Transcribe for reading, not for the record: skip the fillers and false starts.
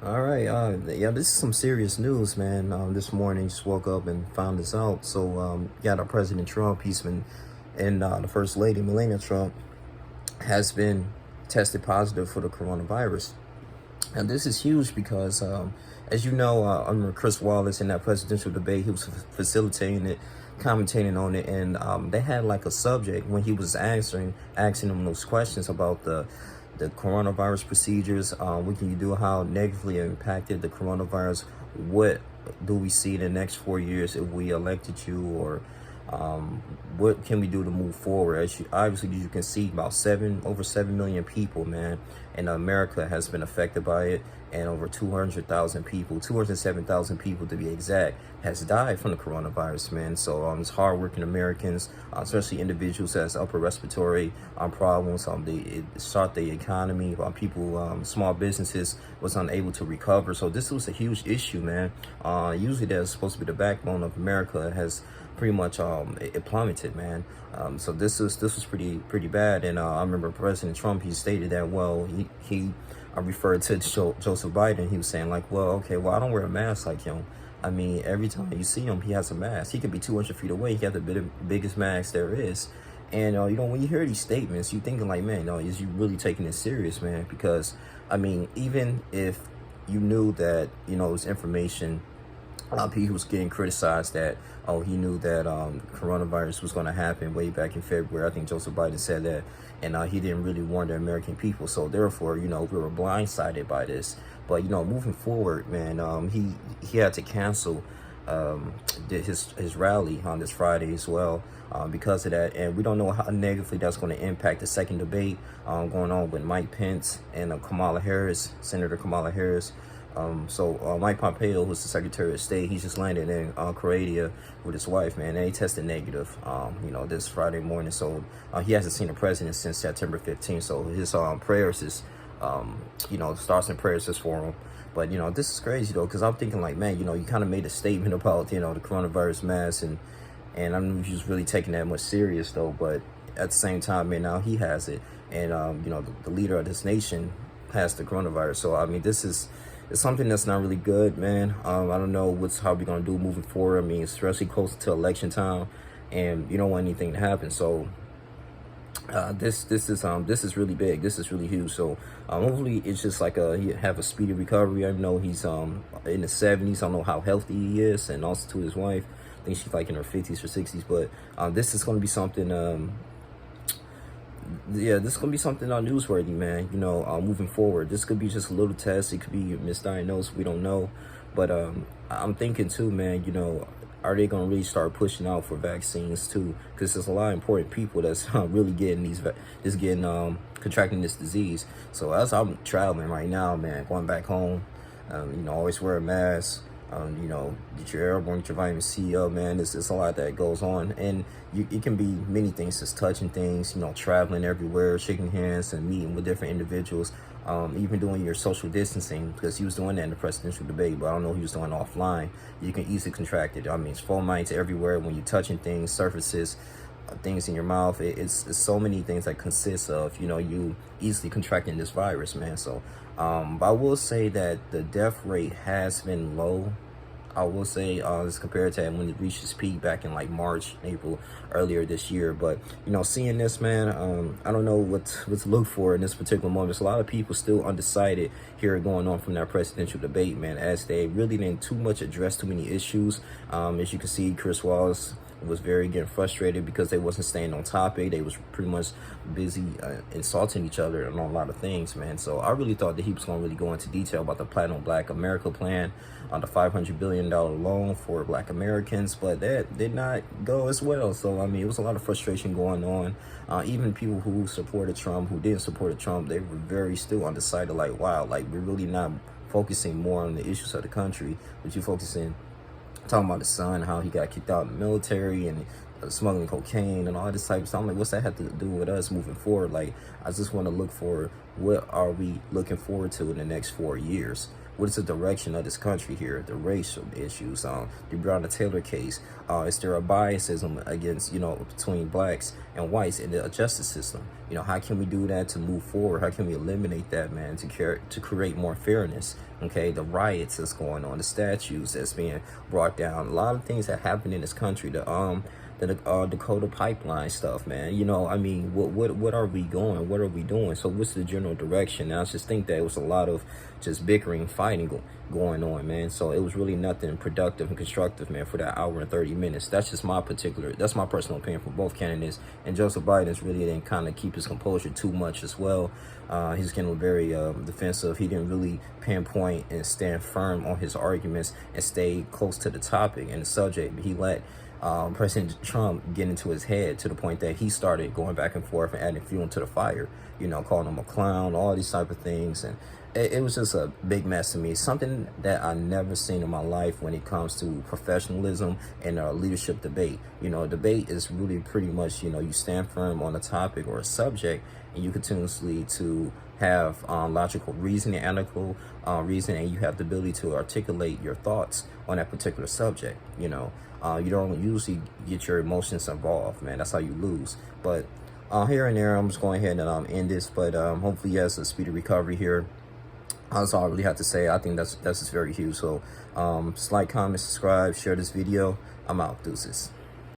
All right, yeah, this is some serious news, man. This morning, just woke up and found this out. So, got our President Trump, he's been, and the First Lady Melania Trump has been tested positive for the coronavirus. And this is huge because, as you know, I remember Chris Wallace in that presidential debate, he was facilitating it, commentating on it, and they had like a subject when he was asking them those questions about the coronavirus procedures. What can you do? How negatively impacted the coronavirus? What do we see in the next 4 years if we elected you? Or what can we do to move forward? As you, obviously, you can see, about over 7 million people, man, in America has been affected by it, and over 200,000 people, 207,000 people to be exact, has died from the coronavirus, man. So it's hardworking Americans, especially individuals that has upper respiratory problems. It shot the economy. People, small businesses was unable to recover. So this was a huge issue, man. Usually that's supposed to be the backbone of America, has pretty much it plummeted, man. So this was pretty bad. And I remember President Trump, he stated that, well, he referred to Joseph Biden. He was saying like, well, okay, well, I don't wear a mask like him. I mean, every time you see him, he has a mask. He could be 200 feet away. He has the biggest mask there is. And, when you hear these statements, you're thinking like, man, is you really taking it serious, man? Because, I mean, even if you knew that, it's information, he was getting criticized that, oh, he knew that coronavirus was going to happen way back in February. I think Joseph Biden said that, and he didn't really warn the American people. So therefore, we were blindsided by this. But moving forward, man, he had to cancel his rally on this Friday as well, because of that. And we don't know how negatively that's going to impact the second debate going on with Mike Pence and Senator Kamala Harris. So Mike Pompeo, who's the Secretary of State, he's just landed in Croatia with his wife, man, and he tested negative, this Friday morning. So he hasn't seen the president since September 15th. So his prayers is, thoughts and prayers is for him. But, this is crazy, though, because I'm thinking like, man, you kind of made a statement about, the coronavirus mask, and I don't know if he was really taking that much serious, though. But at the same time, man, now he has it. And, the leader of this nation has the coronavirus. So, I mean, it's something that's not really good, man. I don't know how we're gonna do moving forward. I mean, especially close to election time, and you don't want anything to happen. So this is really big. This is really huge. So hopefully it's just like he have a speedy recovery. I know he's in the 70s. I don't know how healthy he is, and also to his wife. I think she's like in her 50s or 60s. But this is gonna be something. Yeah, this is gonna be something newsworthy, man. Moving forward, this could be just a little test. It could be misdiagnosed. We don't know, but I'm thinking too, man. Are they gonna really start pushing out for vaccines too? Because there's a lot of important people that's really getting contracting this disease. So as I'm traveling right now, man, going back home, always wear a mask. Get your airborne, get your vitamin C up, man. It's a lot that goes on, and it can be many things, just touching things, traveling everywhere, shaking hands and meeting with different individuals, even doing your social distancing, because he was doing that in the presidential debate, but I don't know if he was doing it offline. You can easily contract it. I mean, it's fomites everywhere when you're touching things, surfaces, things in your mouth. It's so many things that consists of, you easily contracting this virus, man. So but I will say that the death rate has been low. I will say as compared to when it reached its peak back in like March, April, earlier this year. But seeing this, man, I don't know what to look for in this particular moment. There's a lot of people still undecided here going on from that presidential debate, man, as they really didn't too much address too many issues. As you can see, Chris Wallace was getting frustrated because they wasn't staying on topic. They was pretty much busy insulting each other and on a lot of things, man. So I really thought that he was going to really go into detail about the Platinum Black America plan, on the $500 billion loan for Black Americans, but that did not go as well. So I mean, it was a lot of frustration going on. Even people who supported Trump, who didn't support Trump, they were very still undecided. Like, wow, like we're really not focusing more on the issues of the country, but you focusing talking about his son, how he got kicked out of the military, and smuggling cocaine and all this type of stuff. I'm like, what's that have to do with us moving forward? Like, I just want to look for what are we looking forward to in the next 4 years. What is the direction of this country here? The racial issues, the Breonna Taylor case. Is there a biasism against, between blacks and whites in the justice system? How can we do that to move forward? How can we eliminate that, man, to create more fairness? Okay, the riots that's going on, the statues that's being brought down, a lot of things that happen in this country. The Dakota pipeline stuff, man. I mean, what are we going? What are we doing? So what's the general direction? And I just think that it was a lot of just bickering, fighting going on, man. So it was really nothing productive and constructive, man, for that hour and 30 minutes. That's my personal opinion for both candidates. And Joseph Biden's really didn't kind of keep his composure too much as well. He's getting very defensive. He didn't really pinpoint and stand firm on his arguments and stay close to the topic and the subject. He let President Trump get into his head to the point that he started going back and forth and adding fuel to the fire, calling him a clown, all these type of things. And it was just a big mess to me. Something that I never seen in my life when it comes to professionalism and leadership debate. Debate is really pretty much, you stand firm on a topic or a subject, and you continuously to have logical reasoning, analytical reasoning, and you have the ability to articulate your thoughts on that particular subject. You don't usually get your emotions involved, man. That's how you lose. But here and there, I'm just going ahead and end this. But hopefully, yes, a speedy recovery here. That's all I really have to say. I think that's just very huge. So, just like, comment, subscribe, share this video. I'm out. Deuces.